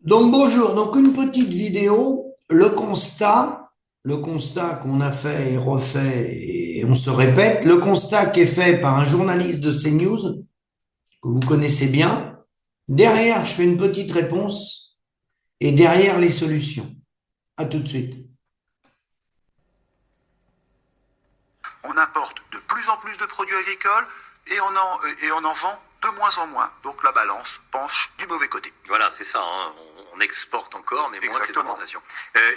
Donc bonjour, donc une petite vidéo, le constat qu'on a fait et refait et on se répète, le constat qui est fait par un journaliste de CNews que vous connaissez bien. Derrière, je fais une petite réponse et derrière les solutions. À tout de suite. On importe de plus en plus de produits agricoles et on en vend de moins en moins. Donc la balance penche du mauvais côté. Voilà, c'est ça. Hein. On exporte encore, mais moins que les Exactement. importations.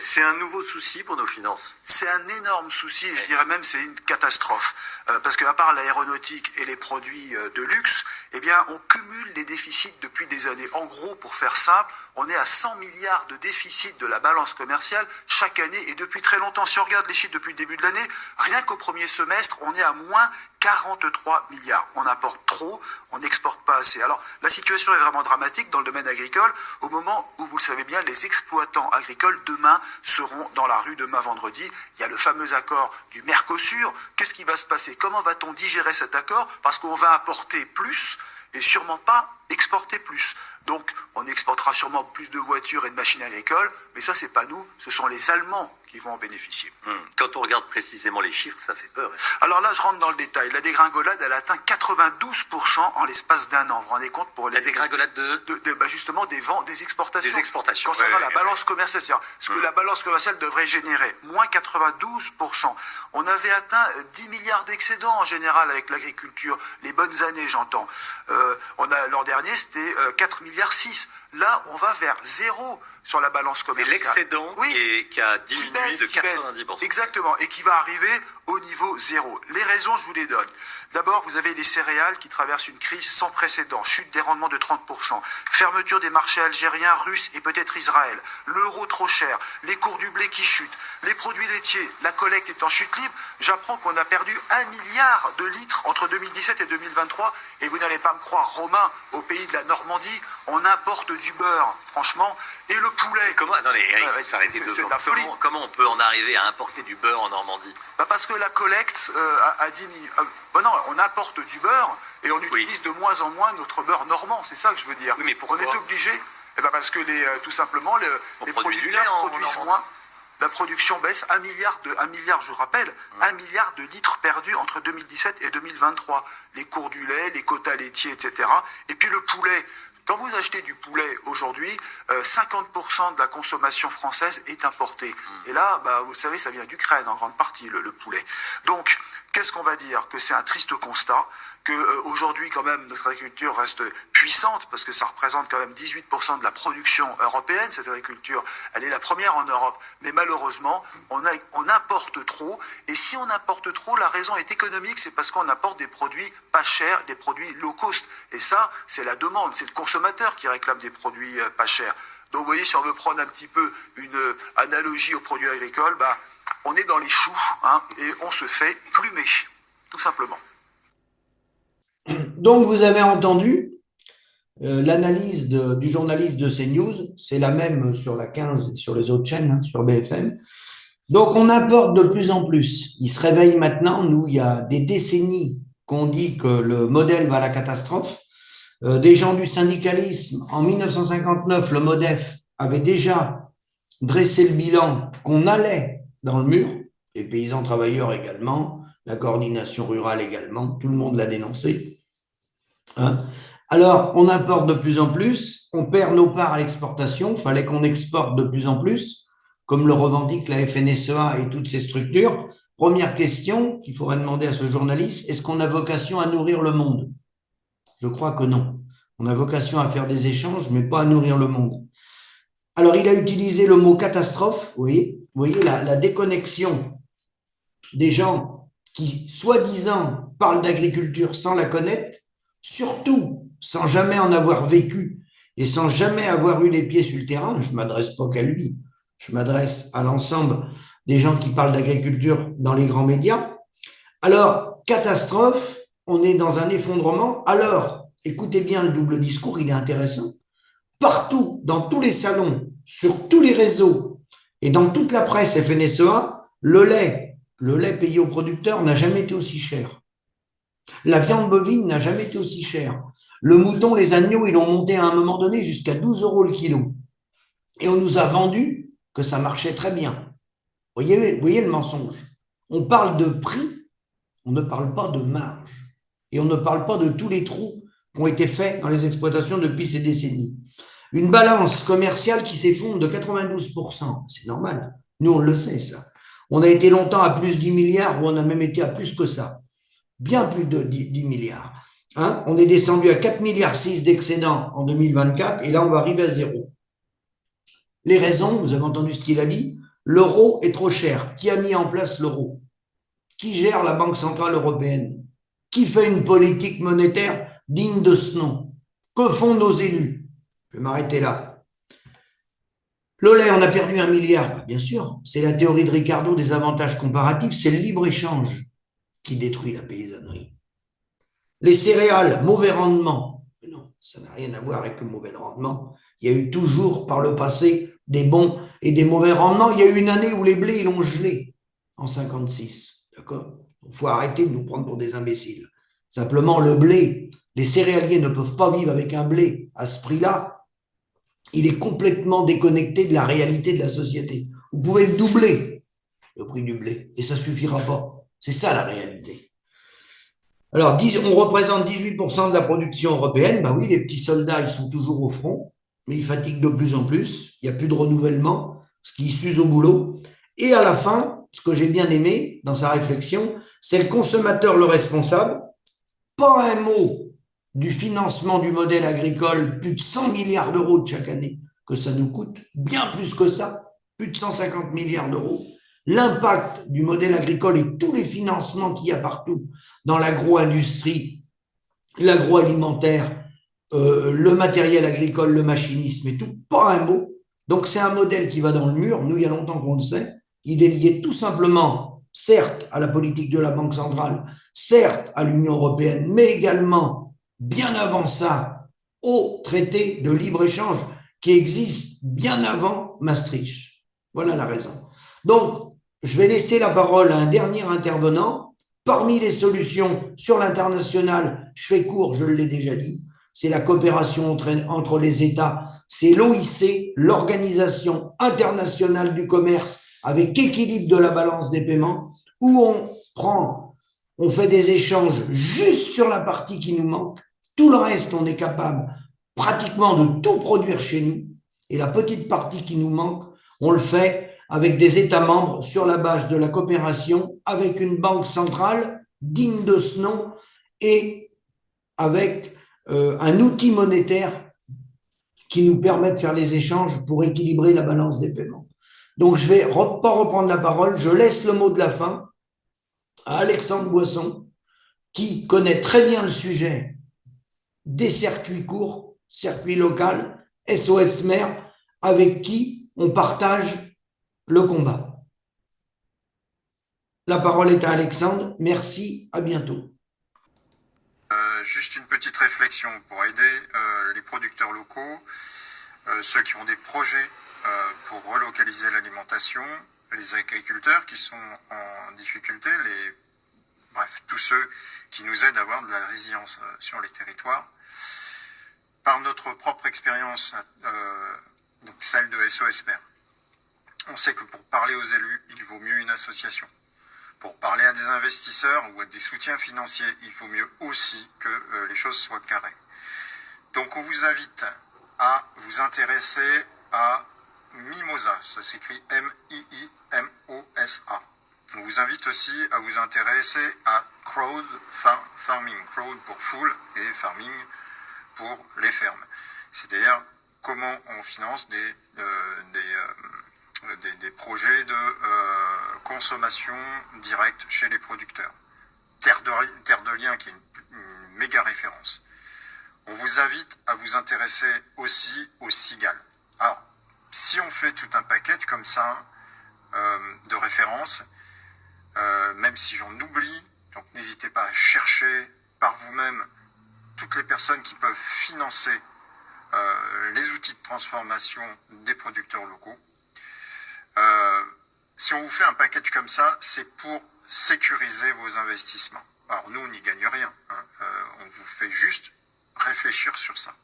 C'est un nouveau souci pour nos finances. C'est un énorme souci, et je dirais même c'est une catastrophe. Parce qu'à part l'aéronautique et les produits de luxe, eh bien, on cumule les déficits depuis des années. En gros, pour faire simple, on est à 100 milliards de déficit de la balance commerciale chaque année et depuis très longtemps. Si on regarde les chiffres depuis le début de l'année, rien qu'au premier semestre, on est à moins 43 milliards. On importe trop, on n'exporte pas assez. Alors, la situation est vraiment dramatique dans le domaine agricole au moment où, vous le savez bien, les exploitants agricoles demain seront dans la rue demain vendredi. Il y a le fameux accord du Mercosur. Qu'est-ce qui va se passer? Comment va-t-on digérer cet accord? Parce qu'on va importer plus et sûrement pas exporter plus. Donc, on exportera sûrement plus de voitures et de machines agricoles, mais ça, c'est pas nous, ce sont les Allemands qui vont en bénéficier. Quand on regarde précisément les chiffres, ça fait peur. Alors là, je rentre dans le détail. La dégringolade, elle atteint 92% en l'espace d'un an. Vous vous rendez compte pour les... La dégringolade justement des ventes, des exportations. des exportations. Concernant Ouais, la ouais, balance commerciale, c'est-à-dire ce que la balance commerciale devrait générer, moins 92%. On avait atteint 10 milliards d'excédents en général avec l'agriculture, les bonnes années, j'entends. L'an dernier, c'était 4 milliards 6. Là, on va vers zéro sur la balance C'est commerciale. l'excédent qui a diminué de Qui baisse. 90%. Exactement, et qui va arriver au niveau zéro. Les raisons, je vous les donne. D'abord, vous avez les céréales qui traversent une crise sans précédent, chute des rendements de 30%, fermeture des marchés algériens, russes et peut-être Israël, l'euro trop cher, les cours du blé qui chutent, les produits laitiers, la collecte est en chute libre. J'apprends qu'on a perdu 1 milliard de litres entre 2017 et 2023, et vous n'allez pas me croire, Romain, au pays de la Normandie, on importe du beurre, franchement, et le poulet. Comment, attendez, Eric, Ouais, faut s'arrêter deux c'est de secondes. la folie. Comment on peut en arriver à importer du beurre en Normandie? Parce que la collecte a diminué. Non, on importe du beurre et on utilise de moins en moins notre beurre normand, c'est ça que je veux dire. Oui, mais pourquoi? On est obligé, parce que tout simplement les produit du lait producteurs en produisent Normandie. moins. La production baisse 1 milliard, je vous rappelle, 1 milliard de litres perdus entre 2017 et 2023. Les cours du lait, les quotas laitiers, etc. Et puis le poulet. Quand vous achetez du poulet aujourd'hui, 50% de la consommation française est importée. Et là, vous savez, ça vient d'Ukraine en grande partie, le poulet. Donc, qu'est-ce qu'on va dire? Que c'est un triste constat, que aujourd'hui quand même notre agriculture reste puissante parce que ça représente quand même 18% de la production européenne, cette agriculture, elle est la première en Europe, mais malheureusement on importe trop, et si on importe trop, la raison est économique, c'est parce qu'on importe des produits pas chers, des produits low cost, et ça c'est la demande, c'est le consommateur qui réclame des produits pas chers. Donc vous voyez, si on veut prendre un petit peu une analogie aux produits agricoles, on est dans les choux, et on se fait plumer, tout simplement. Donc vous avez entendu l'analyse du journaliste de CNews, c'est la même sur la 15 et sur les autres chaînes, sur BFM. Donc on importe de plus en plus. Il se réveille maintenant. Nous, il y a des décennies qu'on dit que le modèle va à la catastrophe. Des gens du syndicalisme, en 1959, le MODEF avait déjà dressé le bilan qu'on allait dans le mur. Les paysans travailleurs également, la coordination rurale également, tout le monde l'a dénoncé. Alors, on importe de plus en plus, on perd nos parts à l'exportation, il fallait qu'on exporte de plus en plus, comme le revendique la FNSEA et toutes ces structures. Première question qu'il faudrait demander à ce journaliste, est-ce qu'on a vocation à nourrir le monde? Je crois que non. On a vocation à faire des échanges, mais pas à nourrir le monde. Alors, il a utilisé le mot catastrophe, vous voyez la déconnexion des gens qui, soi-disant, parlent d'agriculture sans la connaître, surtout sans jamais en avoir vécu et sans jamais avoir eu les pieds sur le terrain. Je ne m'adresse pas qu'à lui, je m'adresse à l'ensemble des gens qui parlent d'agriculture dans les grands médias. Alors, catastrophe, on est dans un effondrement. Alors, écoutez bien le double discours, il est intéressant. Partout, dans tous les salons, sur tous les réseaux et dans toute la presse FNSEA, le lait payé aux producteurs n'a jamais été aussi cher. La viande bovine n'a jamais été aussi chère. Le mouton, les agneaux, ils ont monté à un moment donné jusqu'à 12 € le kilo. Et on nous a vendu que ça marchait très bien. Vous voyez le mensonge. On parle de prix, on ne parle pas de marge. Et on ne parle pas de tous les trous qui ont été faits dans les exploitations depuis ces décennies. Une balance commerciale qui s'effondre de 92%, c'est normal. Nous, on le sait, ça. On a été longtemps à plus de 10 milliards, ou on a même été à plus que ça. Bien plus de 10 milliards. Hein, on est descendu à 4,6 milliards d'excédent en 2024, et là, on va arriver à zéro. Les raisons, vous avez entendu ce qu'il a dit, l'euro est trop cher. Qui a mis en place l'euro? Qui gère la Banque Centrale Européenne? Qui fait une politique monétaire digne de ce nom? Que font nos élus? Je vais m'arrêter là. Le lait, on a perdu 1 milliard. Bah, bien sûr, c'est la théorie de Ricardo des avantages comparatifs, c'est le libre-échange qui détruit la paysannerie. Les céréales, mauvais rendement. Non, ça n'a rien à voir avec le mauvais rendement. Il y a eu toujours par le passé des bons et des mauvais rendements. Il y a eu une année où les blés, ils l'ont gelé en 56. D'accord? Il faut arrêter de nous prendre pour des imbéciles. Simplement, le blé, les céréaliers ne peuvent pas vivre avec un blé à ce prix-là. Il est complètement déconnecté de la réalité de la société. Vous pouvez le doubler, le prix du blé, et ça suffira pas. C'est ça la réalité. Alors, on représente 18% de la production européenne. Ben oui, les petits soldats, ils sont toujours au front, mais ils fatiguent de plus en plus. Il n'y a plus de renouvellement, parce qu'ils s'usent au boulot. Et à la fin, ce que j'ai bien aimé dans sa réflexion, c'est le consommateur le responsable. Pas un mot du financement du modèle agricole, plus de 100 milliards d'euros de chaque année que ça nous coûte, bien plus que ça, plus de 150 milliards d'euros. L'impact du modèle agricole et tous les financements qu'il y a partout dans l'agro-industrie, l'agroalimentaire, le matériel agricole, le machinisme et tout, pas un mot. Donc c'est un modèle qui va dans le mur, nous il y a longtemps qu'on le sait, il est lié tout simplement, certes, à la politique de la Banque centrale, certes à l'Union européenne, mais également, bien avant ça, au traité de libre-échange qui existe bien avant Maastricht. Voilà la raison. Donc, je vais laisser la parole à un dernier intervenant. Parmi les solutions sur l'international, je fais court, je l'ai déjà dit, c'est la coopération entre les États, c'est l'OIC, l'Organisation internationale du commerce, avec équilibre de la balance des paiements, où on fait des échanges juste sur la partie qui nous manque. Tout le reste, on est capable pratiquement de tout produire chez nous. Et la petite partie qui nous manque, on le fait avec des États membres sur la base de la coopération, avec une banque centrale digne de ce nom et avec un outil monétaire qui nous permet de faire les échanges pour équilibrer la balance des paiements. Donc, je ne vais pas reprendre la parole, je laisse le mot de la fin à Alexandre Boisson, qui connaît très bien le sujet des circuits courts, circuits locaux, SOS Mer, avec qui on partage le combat. La parole est à Alexandre. Merci, à bientôt. Juste une petite réflexion pour aider les producteurs locaux, ceux qui ont des projets pour relocaliser l'alimentation, les agriculteurs qui sont en difficulté, bref, tous ceux qui nous aident à avoir de la résilience sur les territoires. Par notre propre expérience, donc celle de SOS Mer, on sait que pour parler aux élus, il vaut mieux une association. Pour parler à des investisseurs ou à des soutiens financiers, il faut mieux aussi que les choses soient carrées. Donc on vous invite à vous intéresser à Mimosa, ça s'écrit M-I-I-M-O-S-A. On vous invite aussi à vous intéresser à crowd farming, crowd pour foule et farming pour les fermes. C'est-à-dire comment on finance des projets de consommation directe chez les producteurs. Terre de Liens, qui est une méga référence. On vous invite à vous intéresser aussi aux cigales. Alors, si on fait tout un package comme ça de références, même si j'en oublie, donc n'hésitez pas à chercher par vous-même toutes les personnes qui peuvent financer les outils de transformation des producteurs locaux. Si on vous fait un package comme ça, c'est pour sécuriser vos investissements. Alors nous, on n'y gagne rien, hein. On vous fait juste réfléchir sur ça.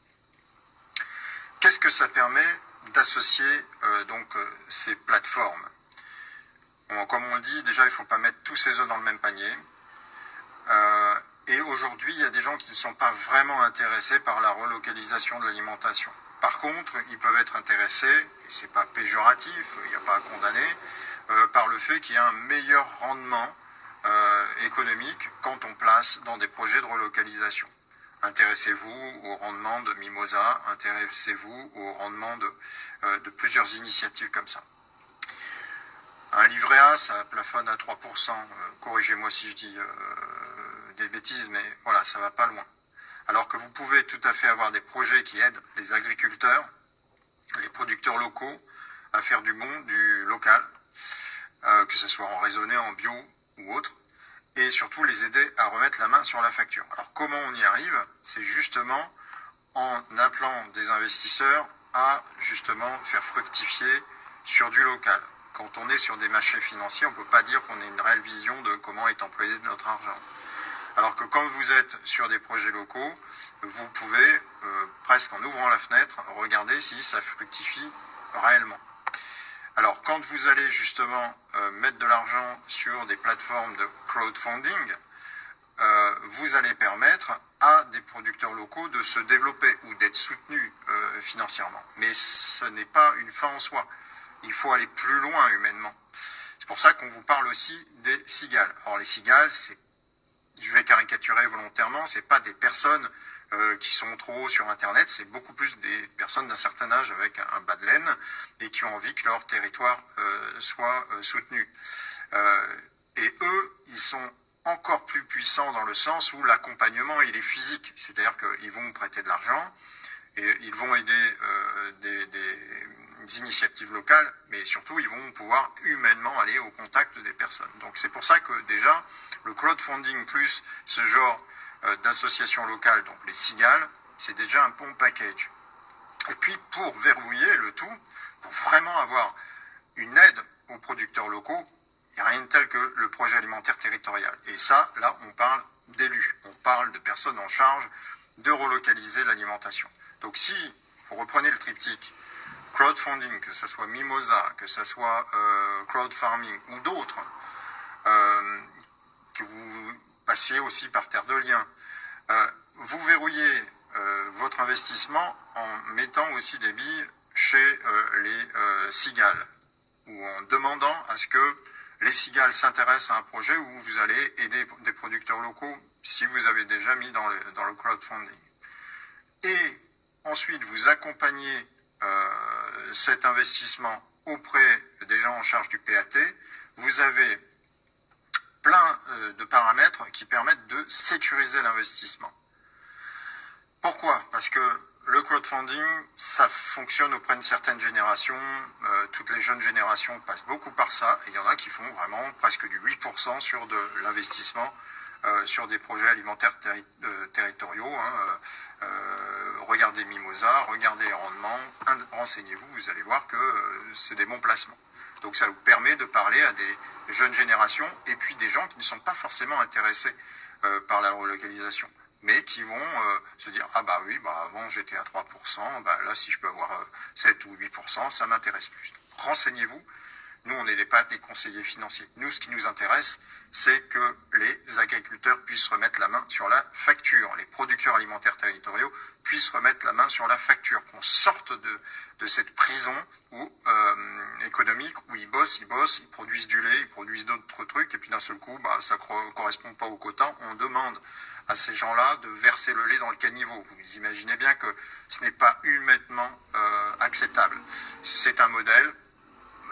Qu'est-ce que ça permet d'associer ces plateformes. Bon, comme on le dit, déjà il ne faut pas mettre tous ses œufs dans le même panier. Et aujourd'hui, il y a des gens qui ne sont pas vraiment intéressés par la relocalisation de l'alimentation. Par contre, ils peuvent être intéressés, et c'est pas péjoratif, il n'y a pas à condamner, par le fait qu'il y a un meilleur rendement économique quand on place dans des projets de relocalisation. Intéressez-vous au rendement de Mimosa, intéressez-vous au rendement de plusieurs initiatives comme ça. Un livret A, ça plafonne à 3%. Corrigez-moi si je dis des bêtises, mais voilà, ça va pas loin. Alors que vous pouvez tout à fait avoir des projets qui aident les agriculteurs, les producteurs locaux, à faire du bon, du local, que ce soit en raisonné, en bio ou autre, et surtout les aider à remettre la main sur la facture. Alors comment on y arrive? C'est justement en appelant des investisseurs à justement faire fructifier sur du local. Quand on est sur des marchés financiers, on ne peut pas dire qu'on ait une réelle vision de comment est employé notre argent. Alors que quand vous êtes sur des projets locaux, vous pouvez, presque en ouvrant la fenêtre, regarder si ça fructifie réellement. Alors, quand vous allez justement mettre de l'argent sur des plateformes de crowdfunding, vous allez permettre à des producteurs locaux de se développer ou d'être soutenus financièrement. Mais ce n'est pas une fin en soi. Il faut aller plus loin humainement. C'est pour ça qu'on vous parle aussi des cigales. Alors, les cigales, je vais caricaturer volontairement, c'est pas des personnes qui sont trop hauts sur Internet, c'est beaucoup plus des personnes d'un certain âge avec un bas de laine et qui ont envie que leur territoire soit soutenu. Et eux, ils sont encore plus puissants dans le sens où l'accompagnement, il est physique. C'est-à-dire qu'ils vont prêter de l'argent et ils vont aider des initiatives locales, mais surtout, ils vont pouvoir humainement aller au contact des personnes. Donc, c'est pour ça que déjà, le crowdfunding plus ce genre d'associations locales, donc les cigales, c'est déjà un bon package. Et puis, pour verrouiller le tout, pour vraiment avoir une aide aux producteurs locaux, il n'y a rien de tel que le projet alimentaire territorial. Et ça, là, on parle d'élus. On parle de personnes en charge de relocaliser l'alimentation. Donc, si vous reprenez le triptyque, crowdfunding, que ce soit Mimosa, que ce soit crowdfarming ou d'autres, que vous passiez aussi par Terre de Liens, vous verrouillez votre investissement en mettant aussi des billes chez les cigales, ou en demandant à ce que les cigales s'intéressent à un projet où vous allez aider des producteurs locaux si vous avez déjà mis dans le crowdfunding. Et ensuite, vous accompagnez cet investissement auprès des gens en charge du PAT. Vous avez plein de paramètres qui permettent de sécuriser l'investissement. Pourquoi? Parce que le crowdfunding, ça fonctionne auprès d'une certaine génération. Toutes les jeunes générations passent beaucoup par ça. Et il y en a qui font vraiment presque du 8% sur de l'investissement sur des projets alimentaires territoriaux. Regardez Mimosa, regardez les rendements, renseignez-vous, vous allez voir que c'est des bons placements. Donc ça vous permet de parler à des jeunes générations et puis des gens qui ne sont pas forcément intéressés par la relocalisation, mais qui vont se dire « Ah bah oui, avant j'étais à 3%, là si je peux avoir 7 ou 8%, ça m'intéresse plus. » Renseignez-vous. Nous, on n'est pas des conseillers financiers. Nous, ce qui nous intéresse, c'est que les agriculteurs puissent remettre la main sur la facture. Les producteurs alimentaires territoriaux puissent remettre la main sur la facture. Qu'on sorte de cette prison économique où ils bossent, ils produisent du lait, ils produisent d'autres trucs, et puis d'un seul coup, ça ne correspond pas au quota. On demande à ces gens-là de verser le lait dans le caniveau. Vous imaginez bien que ce n'est pas humainement acceptable. C'est un modèle.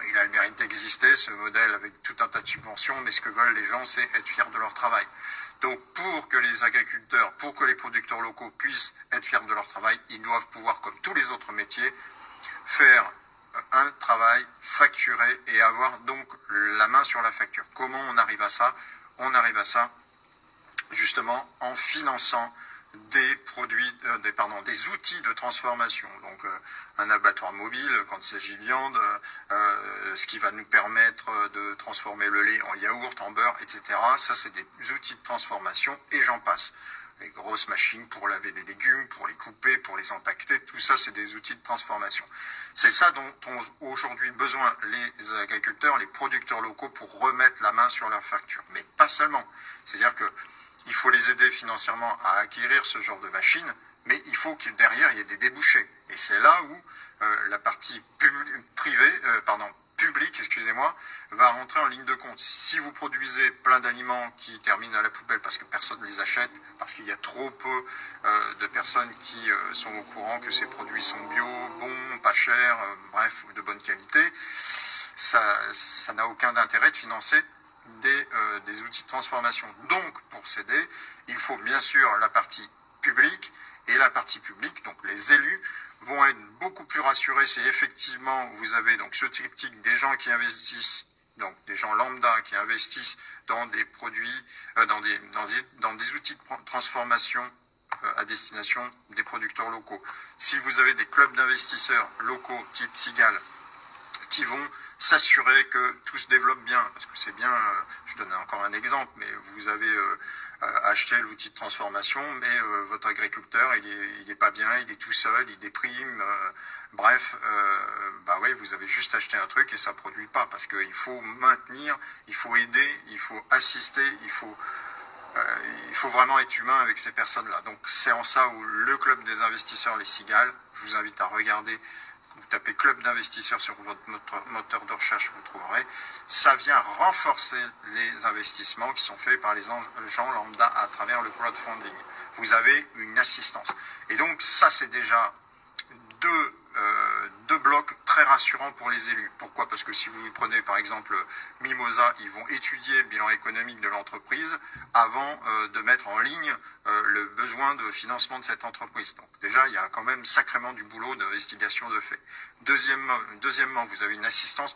Il a le mérite d'exister, ce modèle, avec tout un tas de subventions, mais ce que veulent les gens, c'est être fiers de leur travail. Donc, pour que les agriculteurs, pour que les producteurs locaux puissent être fiers de leur travail, ils doivent pouvoir, comme tous les autres métiers, faire un travail facturé et avoir donc la main sur la facture. Comment on arrive à ça? On arrive à ça, justement, en finançant des outils de transformation. Donc un abattoir mobile quand il s'agit de viande, ce qui va nous permettre de transformer le lait en yaourt, en beurre, etc. Ça, c'est des outils de transformation et j'en passe. les grosses machines pour laver les légumes, pour les couper, pour les empaqueter, tout ça c'est des outils de transformation. C'est ça dont ont aujourd'hui besoin les agriculteurs, les producteurs locaux pour remettre la main sur leurs factures. Mais pas seulement. C'est-à-dire qu'il faut les aider financièrement à acquérir ce genre de machines, mais il faut que derrière il y ait des débouchés. Et c'est là où la partie publique, va rentrer en ligne de compte. Si vous produisez plein d'aliments qui terminent à la poubelle parce que personne ne les achète, parce qu'il y a trop peu de personnes qui sont au courant que ces produits sont bio, bons, pas chers, bref, de bonne qualité, ça n'a aucun intérêt de financer des outils de transformation. Donc, pour s'aider, il faut bien sûr la partie publique, et la partie publique, donc les élus, vont être beaucoup plus rassurés si effectivement vous avez donc ce triptyque des gens qui investissent, donc des gens lambda qui investissent dans des produits, dans des outils de transformation à destination des producteurs locaux. Si vous avez des clubs d'investisseurs locaux type Cigale qui vont s'assurer que tout se développe bien, parce que c'est bien, je donne encore un exemple, mais vous avez acheté l'outil de transformation, mais votre agriculteur, il est pas bien, il est tout seul, il déprime, bref, oui, vous avez juste acheté un truc et ça produit pas, parce qu'il faut maintenir, il faut aider, il faut assister, il faut vraiment être humain avec ces personnes-là. Donc c'est en ça où le club des investisseurs, les Cigales, je vous invite à regarder. Vous tapez club d'investisseurs sur votre moteur de recherche, vous trouverez. Ça vient renforcer les investissements qui sont faits par les gens lambda à travers le crowdfunding. Vous avez une assistance. Et donc ça, c'est déjà deux blocs très rassurants pour les élus. Pourquoi? Parce que si vous prenez par exemple Mimosa, ils vont étudier le bilan économique de l'entreprise avant de mettre en ligne le besoin de financement de cette entreprise. Donc déjà, il y a quand même sacrément du boulot d'investigation de fait. Deuxièmement, vous avez une assistance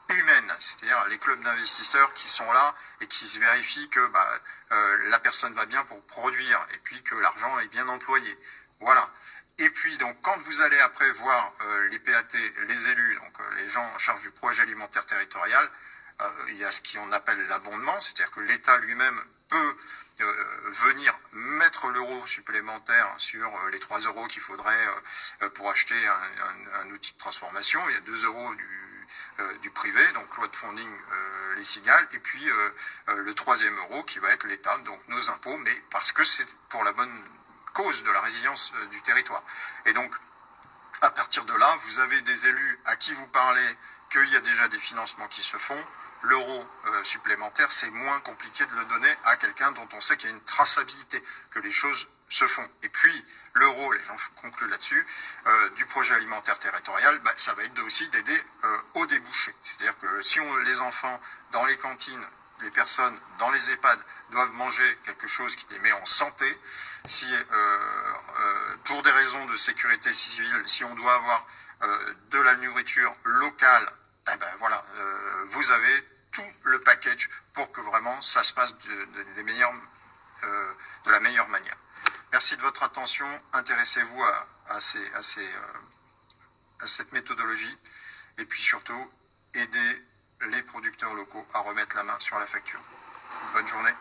humaine, c'est-à-dire les clubs d'investisseurs qui sont là et qui se vérifient que la personne va bien pour produire et puis que l'argent est bien employé. Voilà. Et puis, donc, quand vous allez après voir les PAT, les élus, donc les gens en charge du projet alimentaire territorial, il y a ce qu'on appelle l'abondement, c'est-à-dire que l'État lui-même peut venir mettre l'euro supplémentaire sur les 3 euros qu'il faudrait pour acheter un outil de transformation. Il y a 2 euros du privé, donc crowdfunding, les Cigales, et puis le 3e euro qui va être l'État, donc nos impôts, mais parce que c'est pour la bonne cause de la résilience du territoire. Et donc, à partir de là, vous avez des élus à qui vous parlez qu'il y a déjà des financements qui se font. L'euro supplémentaire, c'est moins compliqué de le donner à quelqu'un dont on sait qu'il y a une traçabilité, que les choses se font. Et puis, l'euro, les gens concluent là-dessus, du projet alimentaire territorial, ça va être aussi d'aider au débouché. C'est-à-dire que si les enfants dans les cantines, les personnes dans les EHPAD doivent manger quelque chose qui les met en santé, si pour des raisons de sécurité civile, si on doit avoir de la nourriture locale, vous avez tout le package pour que vraiment ça se passe de la meilleure manière. Merci de votre attention. Intéressez-vous à cette méthodologie et puis surtout aidez les producteurs locaux à remettre la main sur la facture. Bonne journée.